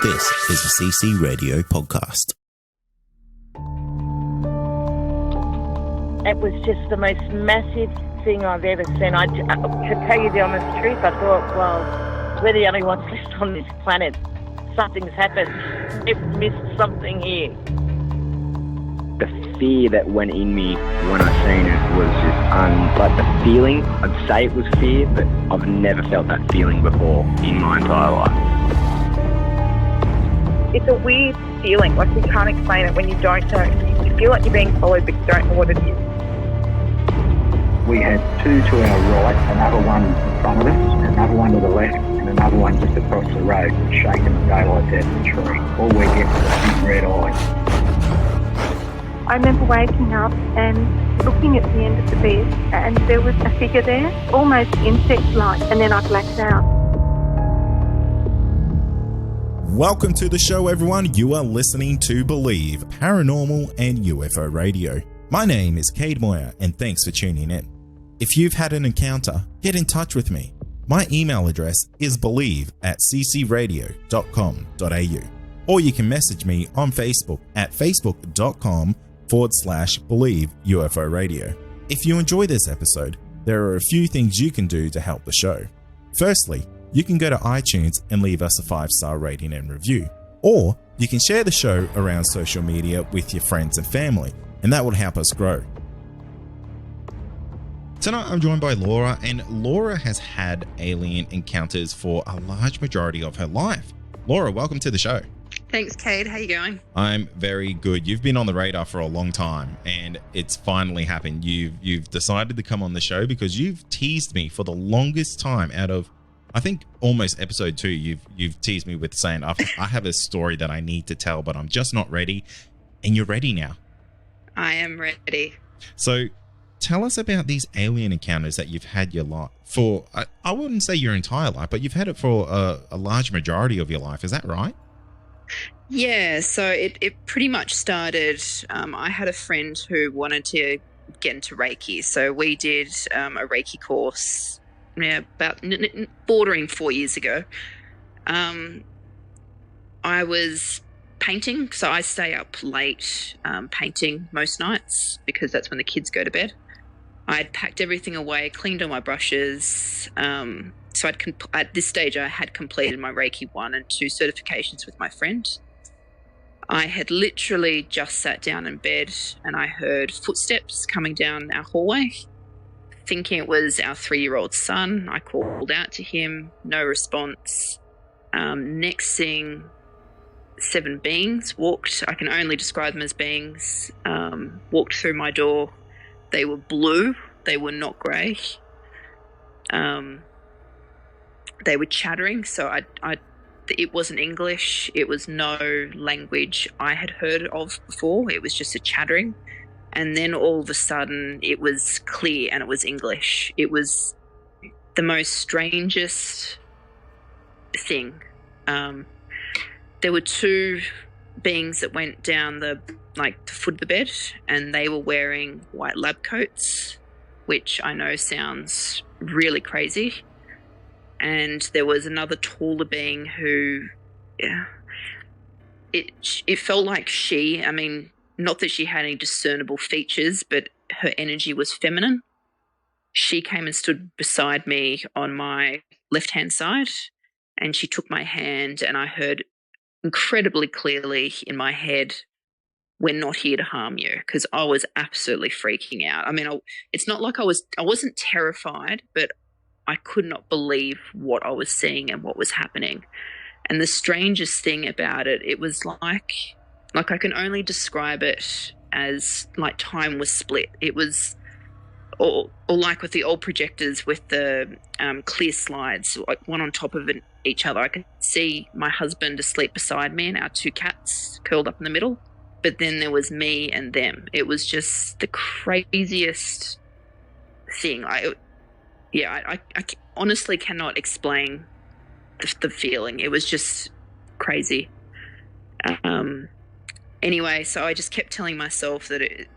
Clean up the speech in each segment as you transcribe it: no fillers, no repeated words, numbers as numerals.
This is a CC Radio podcast. It was just the most massive thing I've ever seen. To tell you the honest truth, I thought, well, we're the only ones left on this planet. Something's happened. We've missed something here. The fear that went in me when I seen it was just like the feeling. I'd say it was fear, but I've never felt that feeling before in my entire life. It's a weird feeling, like you can't explain it when you don't know. You feel like you're being followed, but you don't know what it is. We had two to our right, another one in front of us, another one to the left, and another one just across the road, shaking the daylight out of the tree. All we get was a big red eye. I remember waking up and looking at the end of the bed, and there was a figure there, almost insect-like, and then I blacked out. Welcome to the show, everyone. You are listening to Believe, Paranormal and UFO Radio. My name is Cade Moyer, and thanks for tuning in. If you've had an encounter, get in touch with me. My email address is believe@ccradio.com.au, or you can message me on Facebook at facebook.com/Believe UFO Radio. If you enjoy this episode, there are a few things you can do to help the show. Firstly, you can go to iTunes and leave us a 5-star rating and review, or you can share the show around social media with your friends and family, and that will help us grow. Tonight I'm joined by Laura, and Laura has had alien encounters for a large majority of her life. Laura, welcome to the show. Thanks, Cade. How you going? I'm very good. You've been on the radar for a long time, and it's finally happened. You've decided to come on the show because you've teased me for the longest time out of, I think, almost episode 2. You've teased me with saying, I have a story that I need to tell, but I'm just not ready. And you're ready now. I am ready. So tell us about these alien encounters that you've had your life for. I wouldn't say your entire life, but you've had it for a large majority of your life. Is that right? Yeah, so it pretty much started, I had a friend who wanted to get into Reiki. So we did a Reiki course about bordering 4 years ago. I was painting, so I stay up late painting most nights because that's when the kids go to bed. I'd packed everything away, cleaned all my brushes. So at this stage, I had completed my Reiki 1 and 2 certifications with my friend. I had literally just sat down in bed and I heard footsteps coming down our hallway. Thinking it was our 3-year-old son, I called out to him, no response. Next thing, 7 beings walked. I can only describe them as beings. Walked through my door. They were blue. They were not grey. They were chattering. So it wasn't English. It was no language I had heard of before. It was just a chattering. And then all of a sudden it was clear and it was English. It was the most strangest thing. There were 2 beings that went down the foot of the bed, and they were wearing white lab coats, which I know sounds really crazy. And there was another taller being who, it felt like she, I mean, not that she had any discernible features, but her energy was feminine. She came and stood beside me on my left-hand side, and she took my hand, and I heard incredibly clearly in my head, "We're not here to harm you," because I was absolutely freaking out. I mean, it's not like I wasn't terrified, but I could not believe what I was seeing and what was happening. And the strangest thing about it, it was like I can only describe it as like time was split. It was or like with the old projectors with the clear slides, like one on top of each other. I could see my husband asleep beside me and our 2 cats curled up in the middle. But then there was me and them. It was just the craziest thing. I honestly cannot explain the feeling. It was just crazy. Anyway, so I just kept telling myself that it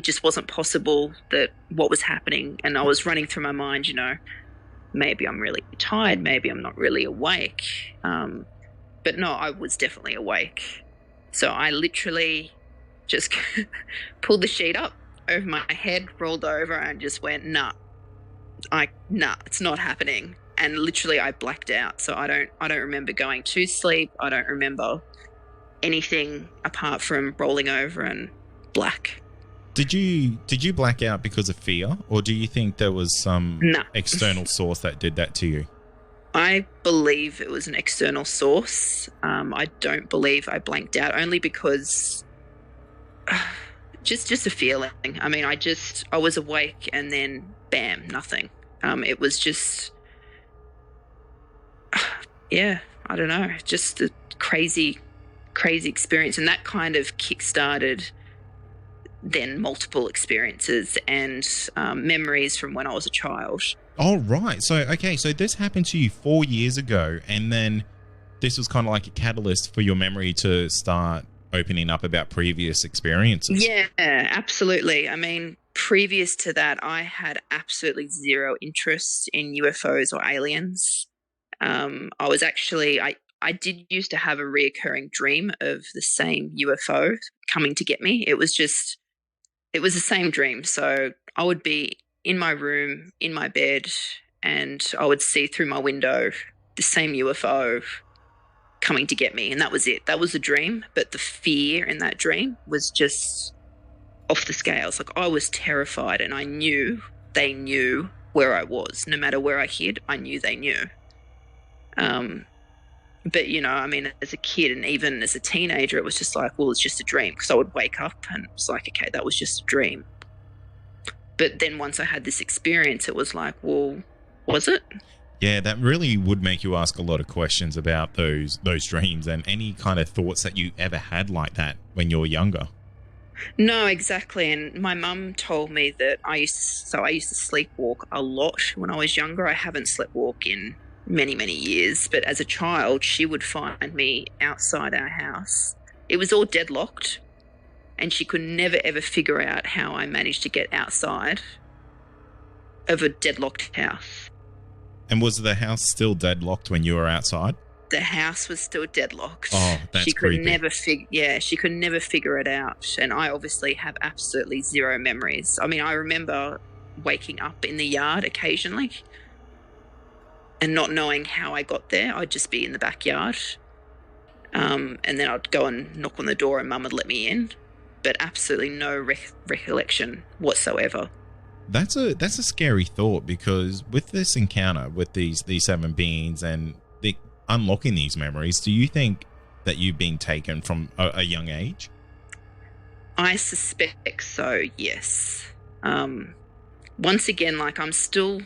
just wasn't possible, that what was happening. And I was running through my mind, maybe I'm really tired, maybe I'm not really awake. But no, I was definitely awake. So I literally just pulled the sheet up over my head, rolled over, and just went, nah, it's not happening. And literally I blacked out. So I don't remember going to sleep. I don't remember anything apart from rolling over and black. Did you black out because of fear, or do you think there was some external source that did that to you? I believe it was an external source. I don't believe I blanked out, only because just a feeling. I mean, I was awake and then bam, nothing. It was just, I don't know, just a crazy experience. And that kind of kick-started then multiple experiences and memories from when I was a child. Oh, right. So this happened to you 4 years ago, and then this was kind of like a catalyst for your memory to start opening up about previous experiences. Yeah, absolutely. I mean, previous to that, I had absolutely zero interest in UFOs or aliens. I did used to have a reoccurring dream of the same UFO coming to get me. It was the same dream. So I would be in my room, in my bed, and I would see through my window the same UFO coming to get me. And that was it. That was the dream. But the fear in that dream was just off the scales. Like, I was terrified, and I knew they knew where I was. No matter where I hid, I knew they knew. But, I mean, as a kid and even as a teenager, it was just like, well, it's just a dream, because I would wake up and it's like, okay, that was just a dream. But then once I had this experience, it was like, well, was it? Yeah, that really would make you ask a lot of questions about those dreams and any kind of thoughts that you ever had like that when you were younger. No, exactly. And my mum told me that I used to sleepwalk a lot when I was younger. I haven't sleepwalked in many, many years. But as a child, she would find me outside our house. It was all deadlocked, and she could never, ever figure out how I managed to get outside of a deadlocked house. And was the house still deadlocked when you were outside? The house was still deadlocked. Oh, that's she could creepy. She could never figure it out. And I obviously have absolutely zero memories. I mean, I remember waking up in the yard occasionally and not knowing how I got there. I'd just be in the backyard. And then I'd go and knock on the door and Mum would let me in. But absolutely no recollection whatsoever. That's a scary thought, because with this encounter with these seven beings and unlocking these memories, do you think that you've been taken from a young age? I suspect so, yes. Once again, I'm still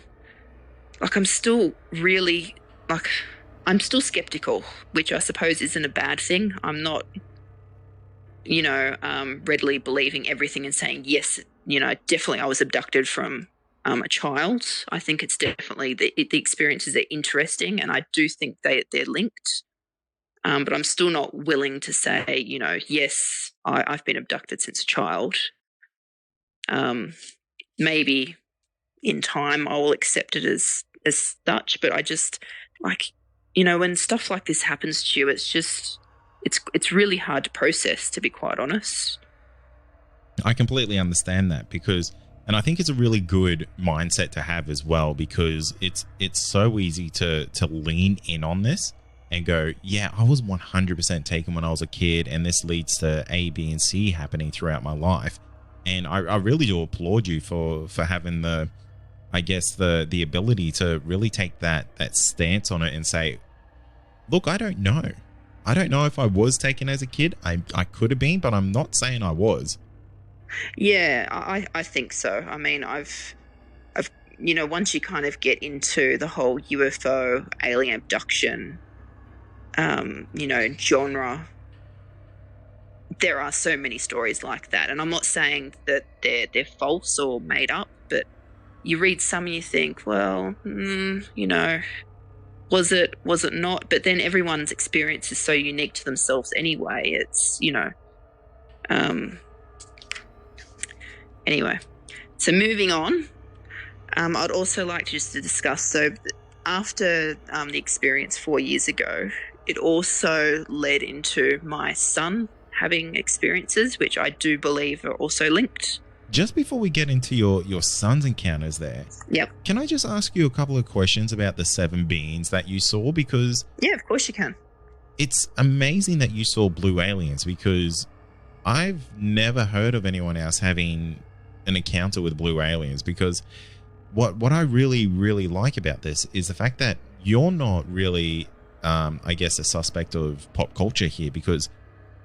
skeptical, which I suppose isn't a bad thing. I'm not, readily believing everything and saying, yes, definitely I was abducted from a child. I think it's definitely the experiences are interesting, and I do think they're linked. But I'm still not willing to say, yes, I've been abducted since a child. Maybe in time I will accept it as such, but I just when stuff like this happens to you, it's really hard to process, to be quite honest. I completely understand that, and I think it's a really good mindset to have as well, because it's so easy to lean in on this and go, yeah, I was 100% taken when I was a kid, and this leads to A, B, and C happening throughout my life. And I really do applaud you for having the ability to really take that stance on it and say, look, I don't know. I don't know if I was taken as a kid. I could have been, but I'm not saying I was. Yeah, I think so. I mean, I've once you kind of get into the whole UFO alien abduction, genre, there are so many stories like that. And I'm not saying that they're false or made up, but you read some and you think, well, was it not? But then everyone's experience is so unique to themselves anyway. It's, anyway, so moving on, I'd also like to discuss, so after the experience 4 years ago, it also led into my son having experiences, which I do believe are also linked. Just before we get into your son's encounters there, Yep. can I just ask you a couple of questions about the 7 beings that you saw? Because Yeah, of course you can. it's amazing that you saw blue aliens, because I've never heard of anyone else having an encounter with blue aliens. Because what I really, really like about this is the fact that you're not really, I guess, a suspect of pop culture here, because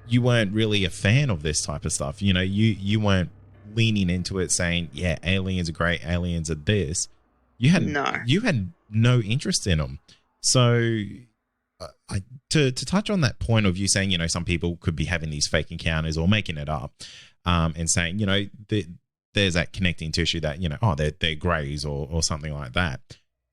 you weren't really a fan of this type of stuff. You know, you weren't leaning into it saying, yeah, aliens are great, aliens are this. You had no interest in them. So to touch on that point of you saying, you know, some people could be having these fake encounters or making it up, and saying, you know, there's that connecting tissue that, you know, oh, they're greys or something like that.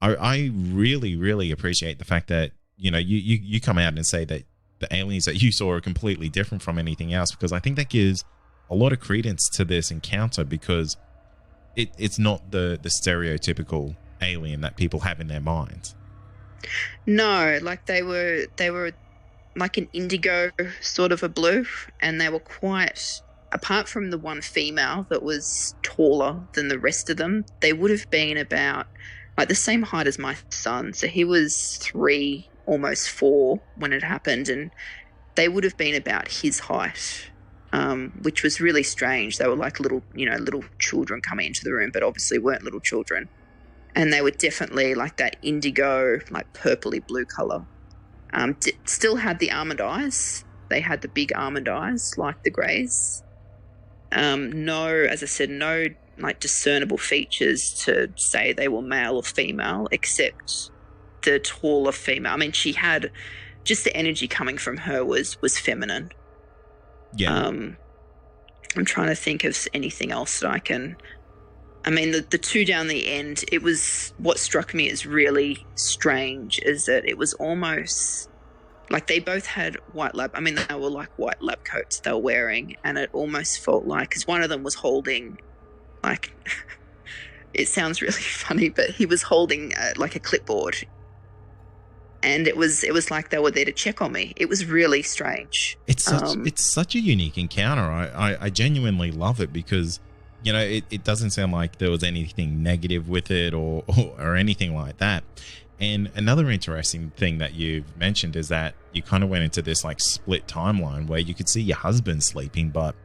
I really, really appreciate the fact that, you know, you come out and say that the aliens that you saw are completely different from anything else, because I think that gives a lot of credence to this encounter, because it's not the stereotypical alien that people have in their minds. No, like they were like an indigo sort of a blue, and they were quite, apart from the one female that was taller than the rest of them, they would have been about like the same height as my son. So he was 3, almost 4 when it happened, and they would have been about his height. Which was really strange. They were like little children coming into the room, but obviously weren't little children. And they were definitely like that indigo, like purpley blue color. Still had the almond eyes. They had the big almond eyes like the greys. As I said, no like discernible features to say they were male or female, except the taller female. I mean, she had just the energy coming from her was feminine. Yeah. I'm trying to think of anything else that I can. I mean, the two down the end, it was what struck me as really strange is that it was almost like they both had white lab. I mean, they were like white lab coats they were wearing, and it almost felt like, because one of them was holding, like, it sounds really funny, but he was holding like a clipboard. And it was like they were there to check on me. It was really strange. It's such a unique encounter. I genuinely love it, because, you know, it doesn't sound like there was anything negative with it or anything like that. And another interesting thing that you've mentioned is that you kind of went into this like split timeline where you could see your husband sleeping, but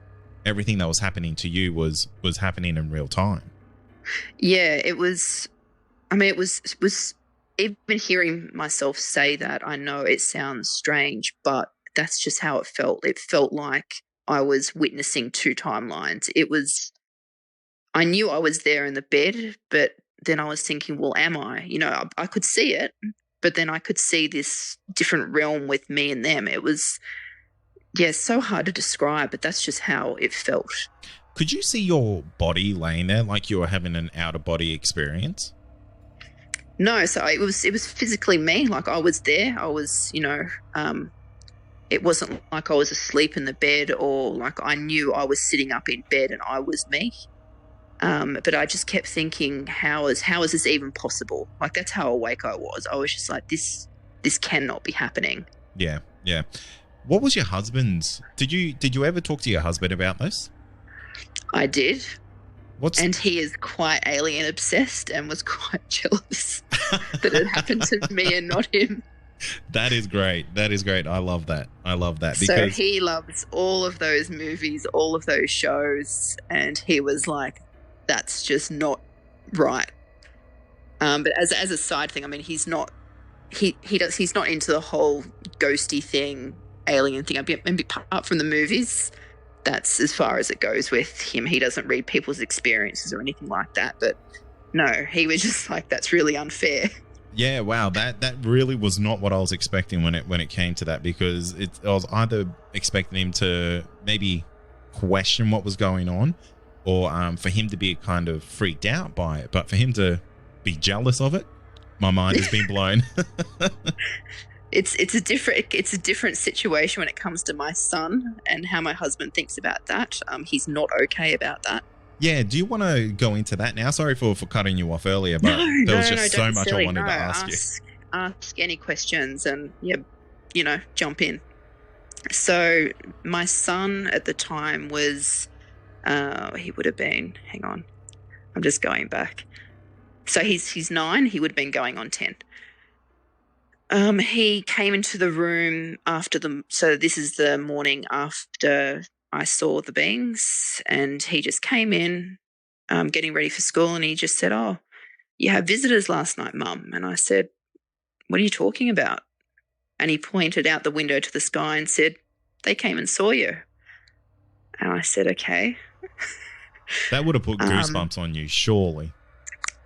everything that was happening to you was happening in real time. Yeah, it was. I mean, it was. Even hearing myself say that, I know it sounds strange, but that's just how it felt. It felt like I was witnessing 2 timelines. I knew I was there in the bed, but then I was thinking, well, am I? You know, I could see it, but then I could see this different realm with me and them. It was, so hard to describe, but that's just how it felt. Could you see your body laying there like you were having an out-of-body experience? No, so it was physically me. Like I was there. I was, it wasn't like I was asleep in the bed, or like I knew I was sitting up in bed and I was me. But I just kept thinking, how is this even possible? Like that's how awake I was. I was just like, this cannot be happening. Yeah, yeah. What was your husband's? Did you ever talk to your husband about this? I did. And he is quite alien obsessed and was quite jealous that it happened to me and not him. That is great. I love that. Because so he loves all of those movies, all of those shows, and he was like, that's just not right. But as a side thing, I mean, he's not into the whole ghosty thing, alien thing. I mean, apart from the movies, that's as far as it goes with him. He doesn't read people's experiences or anything like that. But no, he was just like, that's really unfair. Yeah, wow, that really was not what I was expecting when it came to that, because I was either expecting him to maybe question what was going on, or for him to be kind of freaked out by it. But for him to be jealous of it, my mind has been blown. It's a different situation when it comes to my son and how my husband thinks about that. He's not okay about that. Yeah, do you want to go into that now? Sorry for cutting you off earlier, but there was just so much I wanted to ask you. Ask any questions, and jump in. So my son at the time was, he would have been, hang on, I'm just going back. So he's 9, he would have been going on 10. He came into the room so this is the morning after I saw the beings, and he just came in, getting ready for school, and he just said, "Oh, you had visitors last night, Mum." And I said, "What are you talking about?" And he pointed out the window to the sky and said, "They came and saw you." And I said, "Okay." That would have put goosebumps on you, surely.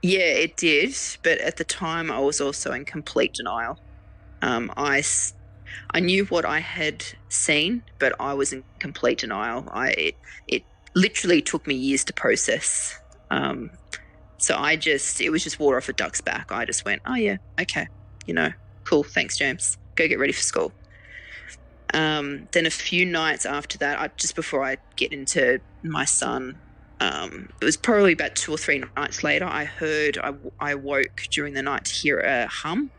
Yeah, it did. But at the time, I was also in complete denial. I knew what I had seen, but I was in complete denial. It literally took me years to process. So it was just water off a duck's back. I just went, "Oh yeah, okay, cool. Thanks, James. Go get ready for school." Then a few nights after that, just before I get into my son, it was probably about 2 or 3 nights later, I woke during the night to hear a hum.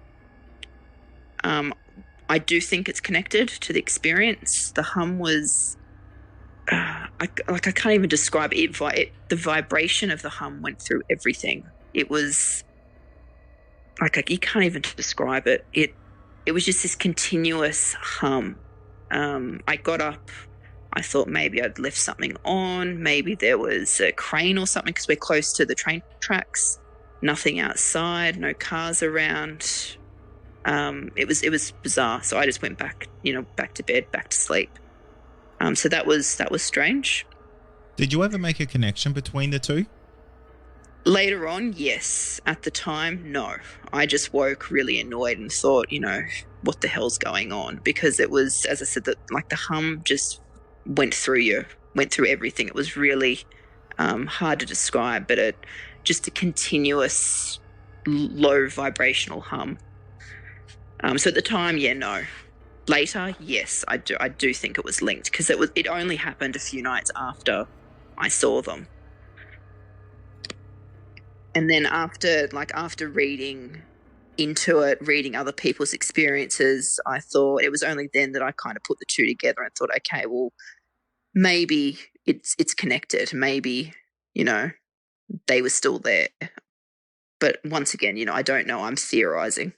I do think it's connected to the experience. The hum was, I can't even describe it. The vibration of the hum went through everything. It was you can't even describe it. It was just this continuous hum. I got up. I thought maybe I'd left something on. Maybe there was a crane or something, because we're close to the train tracks. Nothing outside, no cars around. It was bizarre. So I just went back, back to bed, back to sleep. So that was strange. Did you ever make a connection between the two? Later on, yes. At the time, no. I just woke really annoyed and thought, what the hell's going on? Because it was, as I said, the hum just went through everything. It was really hard to describe, but just a continuous low vibrational hum. So at the time, yeah, no. Later, yes, I do think it was linked, because it only happened a few nights after I saw them. And then after reading into it, reading other people's experiences, I thought it was only then that I kind of put the two together and thought, okay, well, maybe it's connected. Maybe, they were still there. But once again, I don't know. I'm theorizing.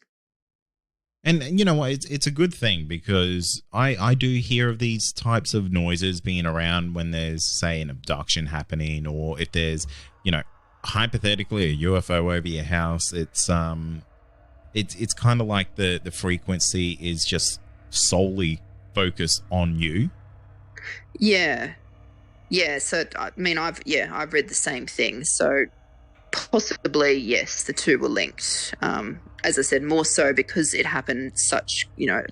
And you know what? It's a good thing, because I do hear of these types of noises being around when there's, say, an abduction happening, or if there's, hypothetically a UFO over your house. It's kind of like the frequency is just solely focused on you. Yeah. So I mean, I've read the same thing. So possibly, yes, the two were linked. As I said, more so because it happened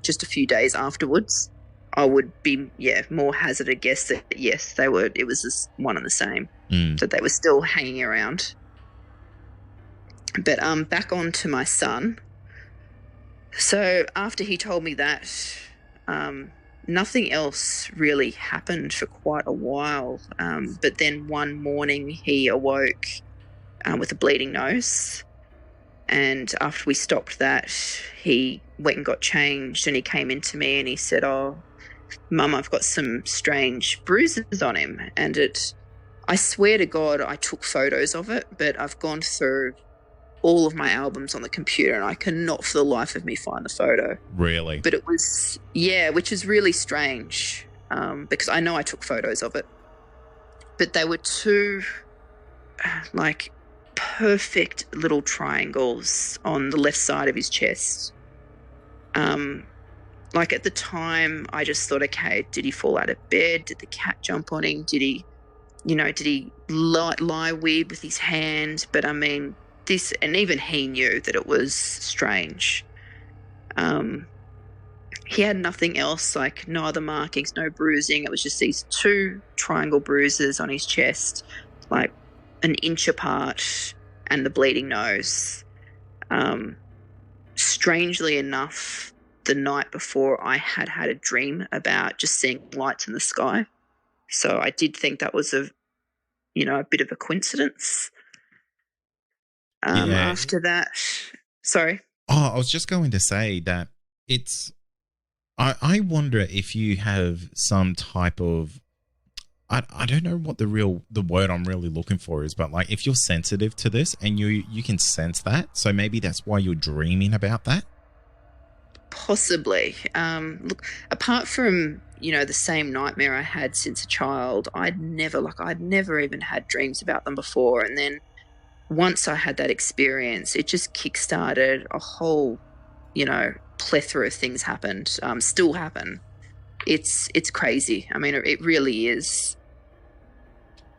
just a few days afterwards. I would be, more hazard a guess that, yes, it was just one and the same, that they were still hanging around. But back on to my son. So after he told me that, nothing else really happened for quite a while. But then one morning he awoke with a bleeding nose. And after we stopped that, he went and got changed, and he came into me and he said, "Oh, Mum, I've got some strange bruises on him." And I swear to God, I took photos of it, but I've gone through all of my albums on the computer and I cannot for the life of me find the photo. Really? But it was, which is really strange, because I know I took photos of it. But they were two, perfect little triangles on the left side of his chest. At the time, I just thought, okay, did he fall out of bed? Did the cat jump on him? Did he lie weird with his hand? But I mean, and even he knew that it was strange. He had nothing else, no other markings, no bruising. It was just these two triangle bruises on his chest, an inch apart, and the bleeding nose. Strangely enough, the night before, I had a dream about just seeing lights in the sky. So I did think that was a bit of a coincidence. After that, sorry. Oh, I was just going to say that it's I wonder if you have some type of, I don't know what the word I'm really looking for is, but like if you're sensitive to this and you can sense that, so maybe that's why you're dreaming about that. Possibly. Look, apart from, the same nightmare I had since a child, I'd never even had dreams about them before. And then once I had that experience, it just kickstarted a whole, plethora of things happened, still happen. It's crazy. I mean, it really is.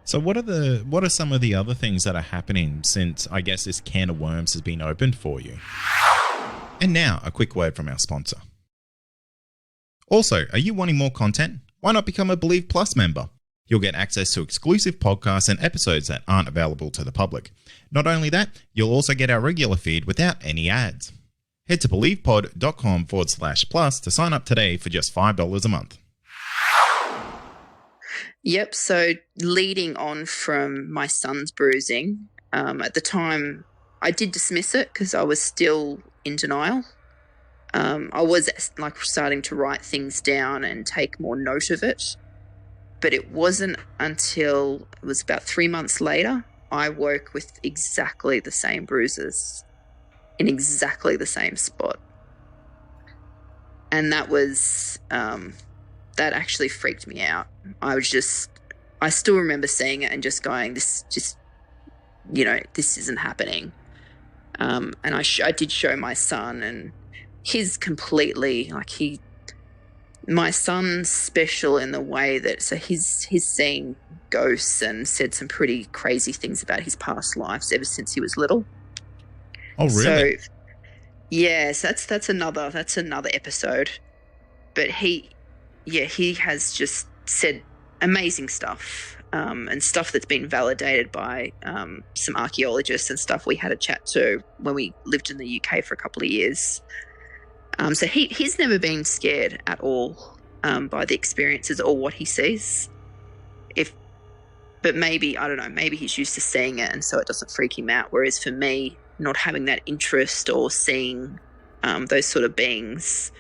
So what are some of the other things that are happening since, I guess, this can of worms has been opened for you? And now, a quick word from our sponsor. Also, are you wanting more content? Why not become a Believe Plus member? You'll get access to exclusive podcasts and episodes that aren't available to the public. Not only that, you'll also get our regular feed without any ads. Head to believepod.com/plus to sign up today for just $5 a month. Yep. So leading on from my son's bruising, at the time I did dismiss it because I was still in denial. I was starting to write things down and take more note of it. But it wasn't until it was about 3 months later, I woke with exactly the same bruises in exactly the same spot. And that was, that actually freaked me out. I still remember seeing it and just going, this isn't happening. And I did show my son, and he's completely, my son's special in the way that, so he's seen ghosts and said some pretty crazy things about his past lives ever since he was little. Oh, really? So, yes, that's another episode. But he has just said amazing stuff, and stuff that's been validated by some archaeologists and stuff we had a chat to when we lived in the UK for a couple of years. So he's never been scared at all by the experiences or what he sees. But maybe, I don't know, maybe he's used to seeing it and so it doesn't freak him out. Whereas for me, not having that interest or seeing those sort of beings,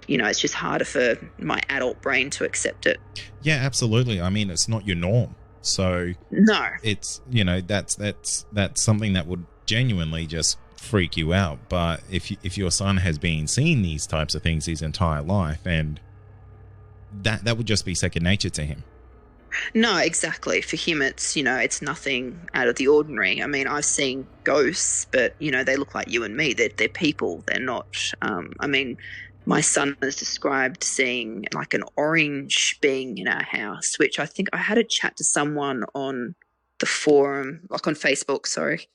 it's just harder for my adult brain to accept it. Yeah, absolutely. I mean, it's not your norm. So no, it's, that's something that would genuinely just freak you out. But if your son has been seeing these types of things his entire life, and that would just be second nature to him. No, exactly. For him, it's, it's nothing out of the ordinary. I mean, I've seen ghosts, but, they look like you and me. They're people. They're not. I mean, my son has described seeing like an orange being in our house, which I think I had a chat to someone on the forum, like on Facebook, sorry,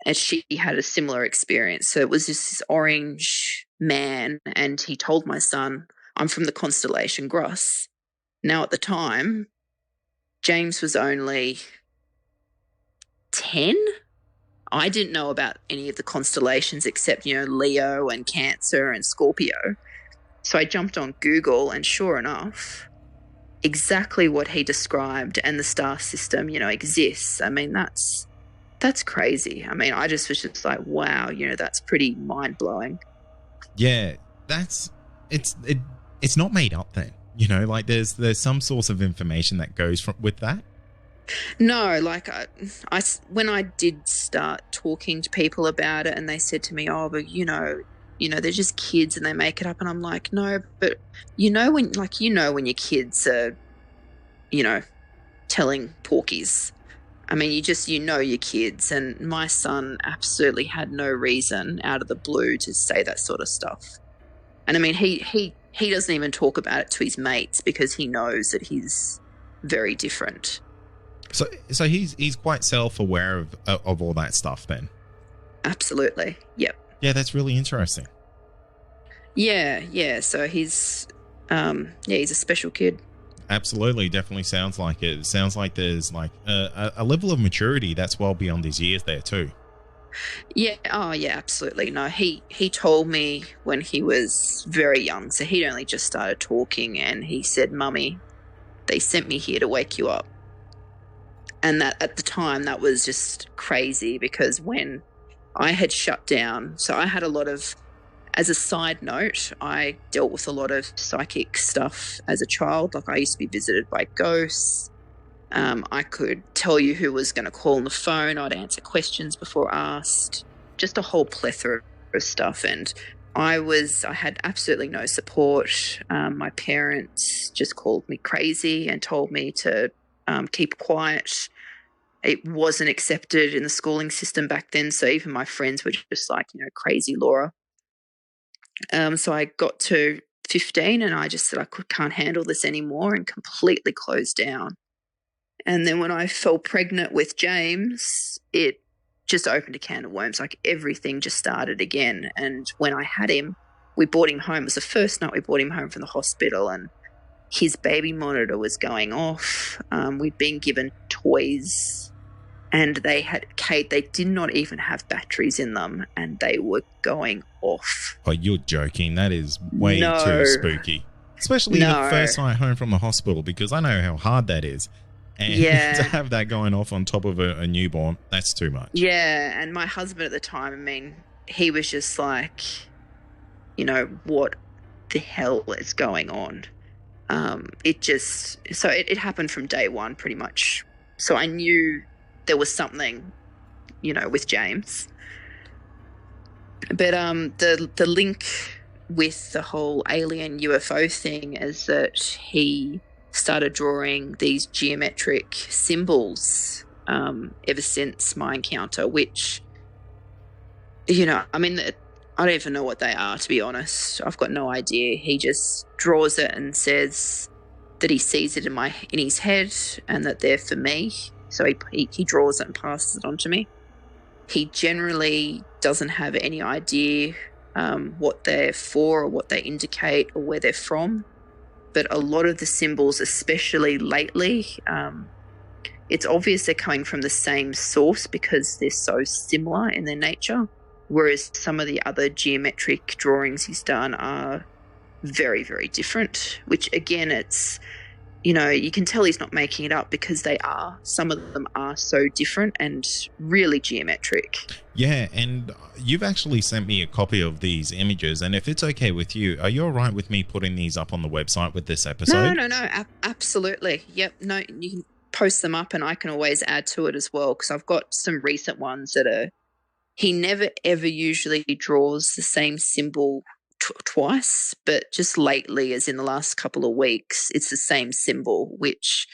and she had a similar experience. So it was just this orange man, and he told my son, I'm from the constellation Gross. Now, at the time, James was only 10. I didn't know about any of the constellations except, Leo and Cancer and Scorpio. So I jumped on Google, and sure enough, exactly what he described and the star system, exists. I mean, that's crazy. I mean, I just was just like, wow, that's pretty mind-blowing. Yeah, it's not made up then. There's some source of information that goes with that. No, I when I did start talking to people about it, and they said to me, "Oh, but they're just kids and they make it up," and I'm like, "No, but when your kids are, telling porkies." I mean, your kids, and my son absolutely had no reason out of the blue to say that sort of stuff. And I mean, he doesn't even talk about it to his mates because he knows that he's very different. So he's quite self-aware of all that stuff then. Absolutely. Yep. Yeah, that's really interesting. Yeah. So he's a special kid. Absolutely, definitely sounds like it. It sounds like there's like a level of maturity that's well beyond his years there too. Yeah. Oh, yeah. Absolutely. No, he told me when he was very young, so he'd only just started talking, and he said, "Mummy, they sent me here to wake you up." And that at the time, that was just crazy, because when I had shut down, so I had a lot of As a side note, I dealt with a lot of psychic stuff as a child. Like I used to be visited by ghosts. I could tell you who was going to call on the phone. I'd answer questions before asked. Just a whole plethora of stuff. And I had absolutely no support. My parents just called me crazy and told me to keep quiet. It wasn't accepted in the schooling system back then. So even my friends were just like, crazy Laura. So I got to 15 and I just said I can't handle this anymore and completely closed down. And then when I fell pregnant with James, it just opened a can of worms. Like everything just started again. And when I had him, we brought him home. It was the first night we brought him home from the hospital and his baby monitor was going off. We'd been given toys and they did not even have batteries in them and they were going off. Oh, you're joking. That is way too spooky. Especially the first night home from the hospital, because I know how hard that is. And to have that going off on top of a newborn, that's too much. Yeah, and my husband at the time, he was just like, what the hell is going on? It happened from day one pretty much. So I knew there was something, with James. But the link with the whole alien UFO thing is that he started drawing these geometric symbols ever since my encounter, which, I don't even know what they are, to be honest. I've got no idea. He just draws it and says that he sees it in his head and that they're for me. So he draws it and passes it on to me. He generally doesn't have any idea what they're for or what they indicate or where they're from. But a lot of the symbols, especially lately, it's obvious they're coming from the same source because they're so similar in their nature, whereas some of the other geometric drawings he's done are very, very different, which, again, it's, you can tell he's not making it up because they are. Some of them are so different and really geometric. Yeah, and you've actually sent me a copy of these images, and if it's okay with you, are you all right with me putting these up on the website with this episode? No, absolutely. Yep, no, you can post them up and I can always add to it as well because I've got some recent ones that are, he never ever usually draws the same symbol twice, but just lately, as in the last couple of weeks, it's the same symbol, which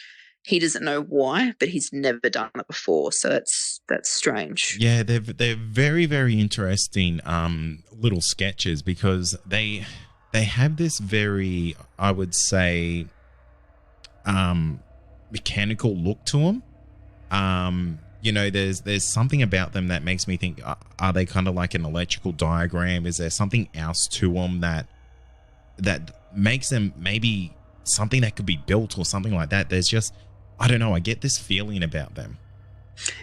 he doesn't know why, but he's never done it before. So that's strange. Yeah, they're very, very interesting little sketches because they have this very, I would say, mechanical look to them. There's something about them that makes me think, are they kind of like an electrical diagram? Is there something else to them that makes them maybe something that could be built or something like that? There's just, I don't know, I get this feeling about them.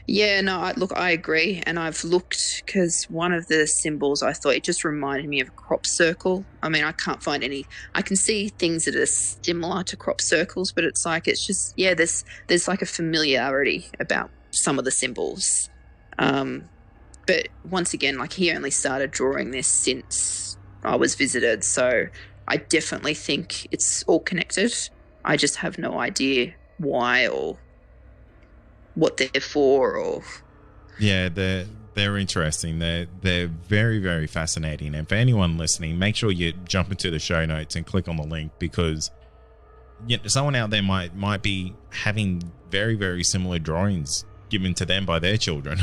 Yeah, no, I agree. And I've looked because one of the symbols I thought it just reminded me of a crop circle. I mean, I can't find any, I can see things that are similar to crop circles, but it's just, there's like a familiarity about some of the symbols. But once again, like he only started drawing this since I was visited. So I definitely think it's all connected. I just have no idea why or what they're for or... Yeah, they're interesting. They're very, very fascinating. And for anyone listening, make sure you jump into the show notes and click on the link because someone out there might be having very, very similar drawings given to them by their children.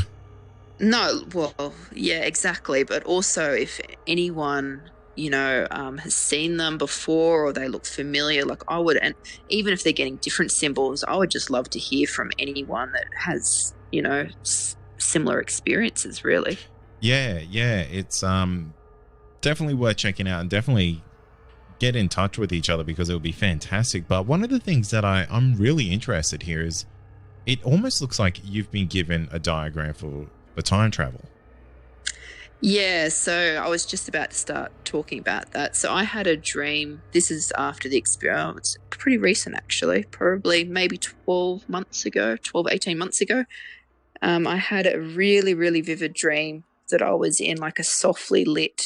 No, well, yeah, exactly. But also if anyone, has seen them before or they look familiar, like I would, and even if they're getting different symbols, I would just love to hear from anyone that has, similar experiences, really. Yeah, it's definitely worth checking out and definitely get in touch with each other because it would be fantastic. But one of the things that I'm really interested here is it almost looks like you've been given a diagram for time travel. Yeah, so I was just about to start talking about that. So I had a dream. This is after the experience. It's pretty recent, actually, probably maybe 18 months ago. I had a really, really vivid dream that I was in like a softly lit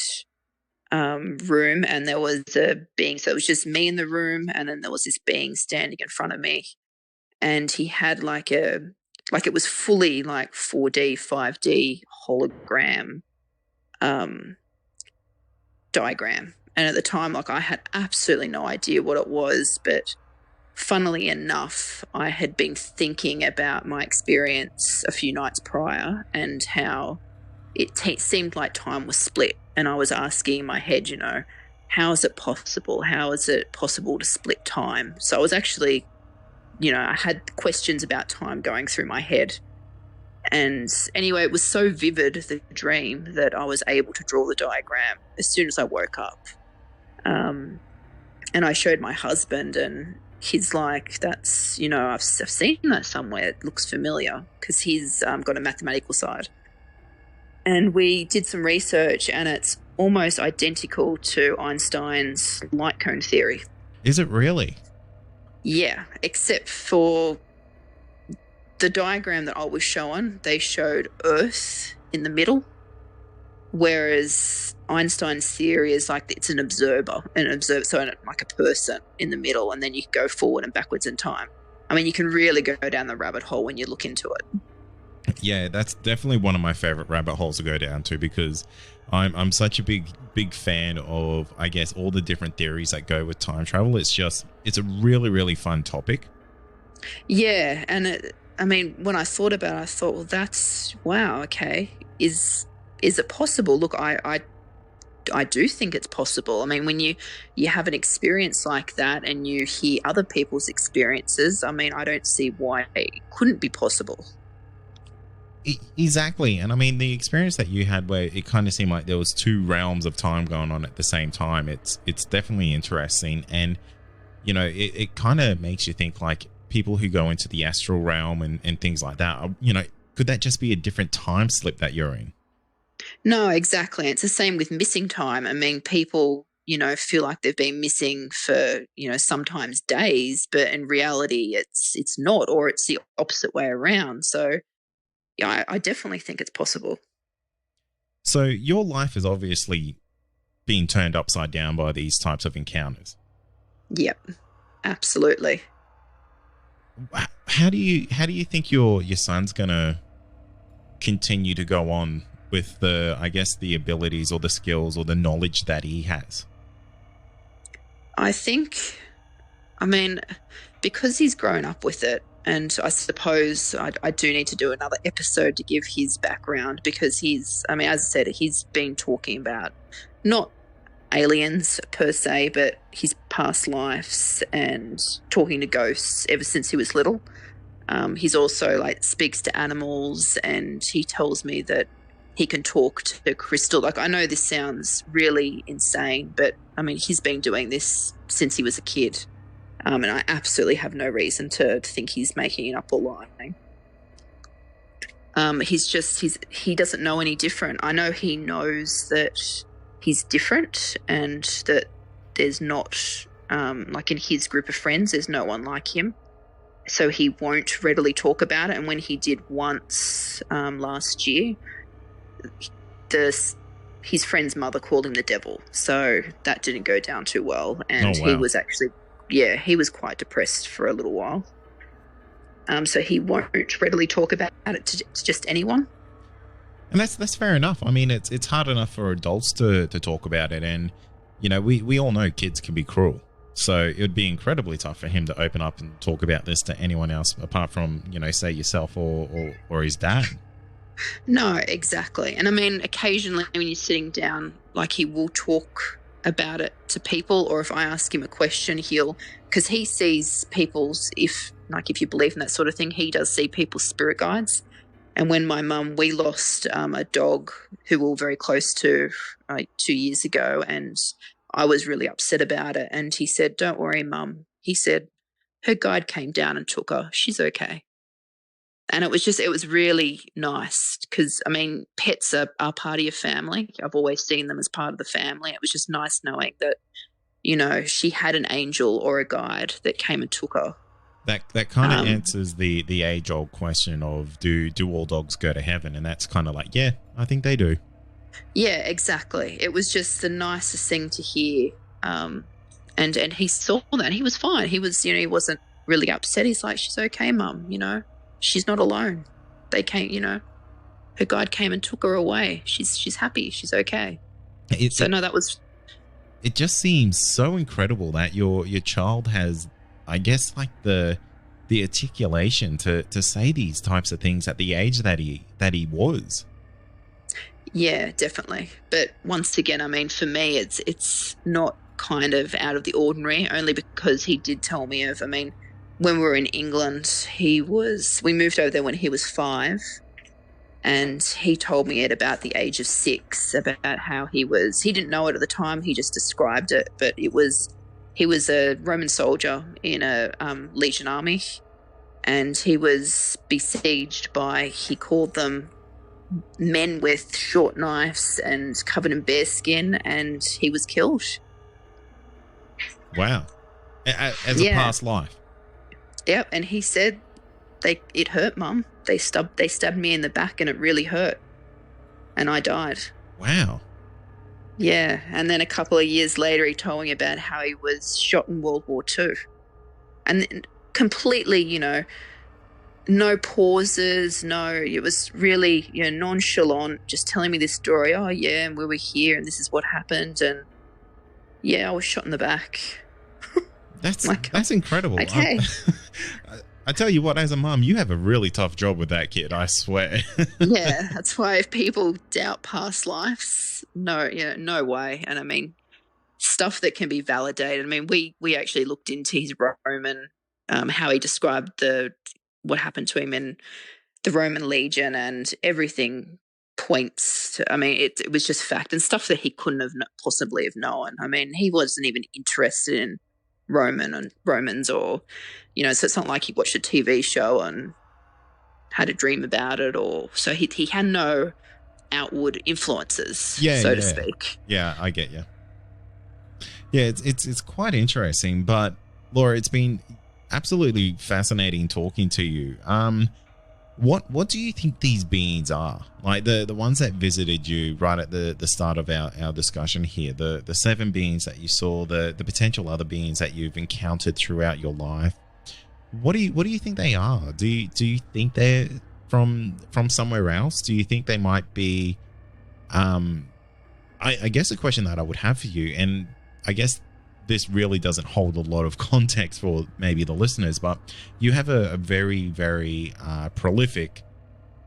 room, and there was a being. So it was just me in the room, and then there was this being standing in front of me, and he had like it was fully like 4D, 5D hologram diagram. And at the time, like, I had absolutely no idea what it was, but funnily enough, I had been thinking about my experience a few nights prior and how it seemed like time was split. And I was asking in my head, how is it possible? How is it possible to split time? So I was actually, I had questions about time going through my head. And anyway, it was so vivid, the dream, that I was able to draw the diagram as soon as I woke up. And I showed my husband, and he's like, that's, I've seen that somewhere. It looks familiar, because he's got a mathematical side. And we did some research, and it's almost identical to Einstein's light cone theory. Is it really? Yeah, except for the diagram that I was shown, they showed Earth in the middle, whereas Einstein's theory is like it's an observer, so like a person in the middle, and then you can go forward and backwards in time. I mean, you can really go down the rabbit hole when you look into it. Yeah, that's definitely one of my favorite rabbit holes to go down to, because I'm such a big fan of, I guess, all the different theories that go with time travel. It's a really, really fun topic. Yeah, and when I thought about it, I thought, well, wow, okay. Is it possible? Look, I do think it's possible. I mean, when you have an experience like that and you hear other people's experiences, I don't see why it couldn't be possible. Exactly. And I mean, the experience that you had where it kind of seemed like there was two realms of time going on at the same time, it's definitely interesting. And, it kind of makes you think, like, people who go into the astral realm and things like that, could that just be a different time slip that you're in? No, exactly. It's the same with missing time. I mean, people, feel like they've been missing for, sometimes days, but in reality, it's not, or it's the opposite way around. So, yeah, I definitely think it's possible. So your life has obviously been turned upside down by these types of encounters. Yep, absolutely. How do you think your son's gonna continue to go on with the abilities or the skills or the knowledge that he has? I think, because he's grown up with it, and I suppose I do need to do another episode to give his background, because as I said, he's been talking about not aliens per se, but his past lives and talking to ghosts ever since he was little. He's also speaks to animals, and he tells me that he can talk to crystal. Like, I know this sounds really insane, but he's been doing this since he was a kid. And I absolutely have no reason to think he's making it up or lying. He doesn't know any different. I know he knows that he's different, and that there's not, in his group of friends, there's no one like him. So he won't readily talk about it. And when he did once last year, his friend's mother called him the devil. So that didn't go down too well. And Oh, wow. He was actually, he was quite depressed for a little while. So he won't readily talk about it to just anyone. And that's fair enough. It's hard enough for adults to talk about it, and we all know kids can be cruel. So it would be incredibly tough for him to open up and talk about this to anyone else apart from, say, yourself or his dad. No, exactly. And occasionally when you're sitting down, he will talk about it to people, or if I ask him a question, because he sees people's, if you believe in that sort of thing, he does see people's spirit guides. And when my mum, we lost a dog who we were very close to 2 years ago, and I was really upset about it. And he said, "Don't worry, Mum." He said, "Her guide came down and took her. She's okay." And it was really nice, because, pets are part of your family. I've always seen them as part of the family. It was just nice knowing that, she had an angel or a guide that came and took her. That kind of answers the age-old question of do all dogs go to heaven? And that's kind of like, yeah, I think they do. Yeah, exactly. It was just the nicest thing to hear. And he saw that. He was fine. He was, he wasn't really upset. He's like, she's okay, Mum. She's not alone. They came, her guide came and took her away. She's happy. She's okay. That was. It just seems so incredible that your child has, I guess, like the articulation to say these types of things at the age that he was. Yeah, definitely. But once again, I mean, for me, it's not kind of out of the ordinary, only because he did tell me of, I mean, when we were in England, we moved over there when he was 5, and he told me at about the age of 6 about how he didn't know it at the time, he just described it, but he was a Roman soldier in a Legion army, and he was besieged by, he called them men with short knives and covered in bear skin, and he was killed. Wow. As a past life. Yep, and he said it hurt, Mum. They stabbed me in the back and it really hurt. And I died. Wow. Yeah, and then a couple of years later he told me about how he was shot in World War II. And completely, no pauses, it was really, nonchalant, just telling me this story. Oh yeah, and we were here and this is what happened, and yeah, I was shot in the back. That's incredible. Okay. I tell you what, as a mum, you have a really tough job with that kid, I swear. Yeah, that's why if people doubt past lives, no way. And I mean, stuff that can be validated. I mean, we actually looked into his Roman, how he described what happened to him in the Roman Legion, and everything points to, I mean, it was just fact and stuff that he couldn't have possibly have known. I mean, he wasn't even interested in Romans or, so it's not like he watched a TV show and had a dream about it, or so he had no outward influences, so to speak. Yeah, I get you. Yeah, it's quite interesting, but Laura, it's been absolutely fascinating talking to you. What do you think these beings are? Like the ones that visited you right at the start of our discussion here, the 7 beings that you saw, the potential other beings that you've encountered throughout your life. What do you think they are? Do you think they're from somewhere else? Do you think they might be I guess a question that I would have for you, and I guess this really doesn't hold a lot of context for maybe the listeners, but you have a very, very prolific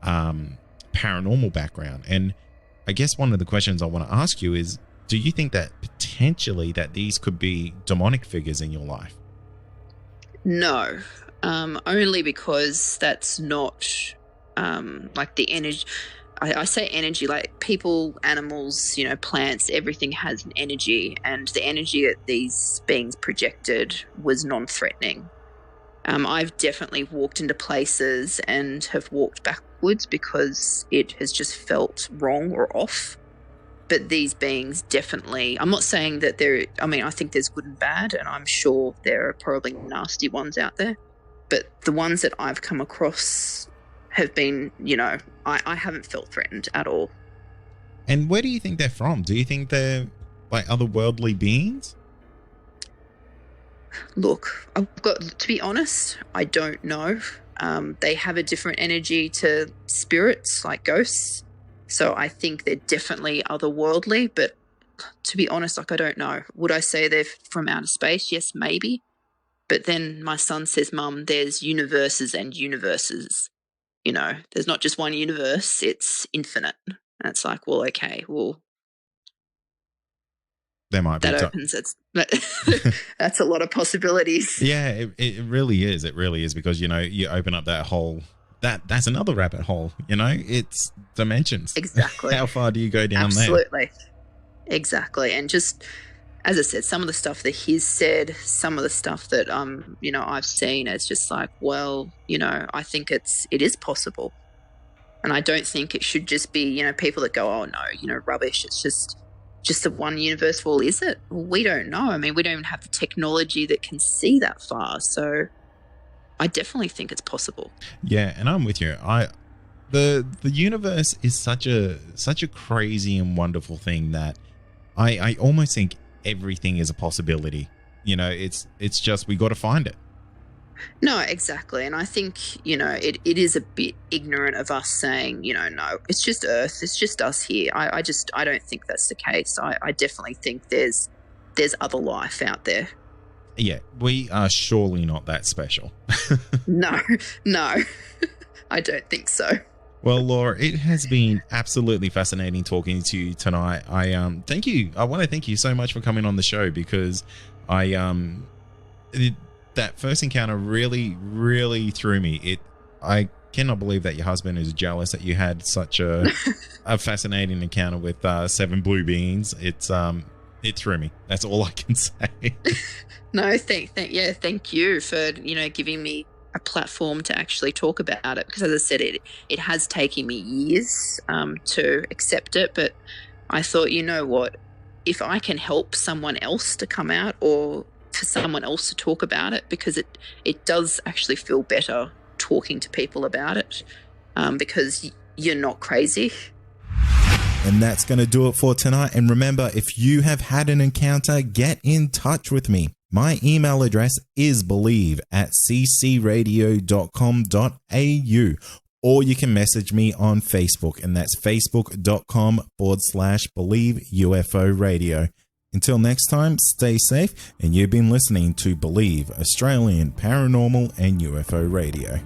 paranormal background. And I guess one of the questions I want to ask you is, do you think that potentially that these could be demonic figures in your life? No, only because that's not like the energy. I say energy, like people, animals, plants, everything has an energy, and the energy that these beings projected was non-threatening. I've definitely walked into places and have walked backwards because it has just felt wrong or off. But these beings definitely, I'm not saying that I think there's good and bad, and I'm sure there are probably nasty ones out there. But the ones that I've come across have been, I haven't felt threatened at all. And where do you think they're from? Do you think they're like otherworldly beings? Look, to be honest, I don't know. They have a different energy to spirits, like ghosts. So I think they're definitely otherworldly, but to be honest, I don't know. Would I say they're from outer space? Yes, maybe. But then my son says, Mum, there's universes and universes. There's not just one universe, it's infinite. And it's like, well, okay, there might be that opens that's a lot of possibilities. Yeah, it really is. It really is, because you open up that whole that's another rabbit hole. It's dimensions. Exactly. How far do you go down there? Absolutely. Exactly. And just as I said, some of the stuff that he's said, some of the stuff that I've seen, it's just like, well, I think it is possible. And I don't think it should just be, people that go, oh no, rubbish. It's just the one universe. Well, is it? Well, we don't know. I mean, we don't even have the technology that can see that far. So I definitely think it's possible. Yeah, and I'm with you. the universe is such a crazy and wonderful thing that I almost think everything is a possibility. You know, it's just we got to find it. No, exactly. And I think, it is a bit ignorant of us saying, no, it's just Earth. It's just us here. I don't think that's the case. I definitely think there's other life out there. Yeah, we are surely not that special. No, I don't think so. Well, Laura, it has been absolutely fascinating talking to you tonight. Thank you. I want to thank you so much for coming on the show because that first encounter really, really threw me. I cannot believe that your husband is jealous that you had such a fascinating encounter with 7 blue beans. It threw me. That's all I can say. No, thank you for giving me a platform to actually talk about it, because as I said, it has taken me years to accept it, but I thought, you know what, if I can help someone else to come out, or for someone else to talk about it, because it does actually feel better talking to people about it, because you're not crazy. And that's going to do it for tonight. And remember, if you have had an encounter, get in touch with me. My email address is believe@ccradio.com.au, or you can message me on Facebook, and that's facebook.com/Believe UFO Radio. Until next time, stay safe, and you've been listening to Believe Australian Paranormal and UFO Radio.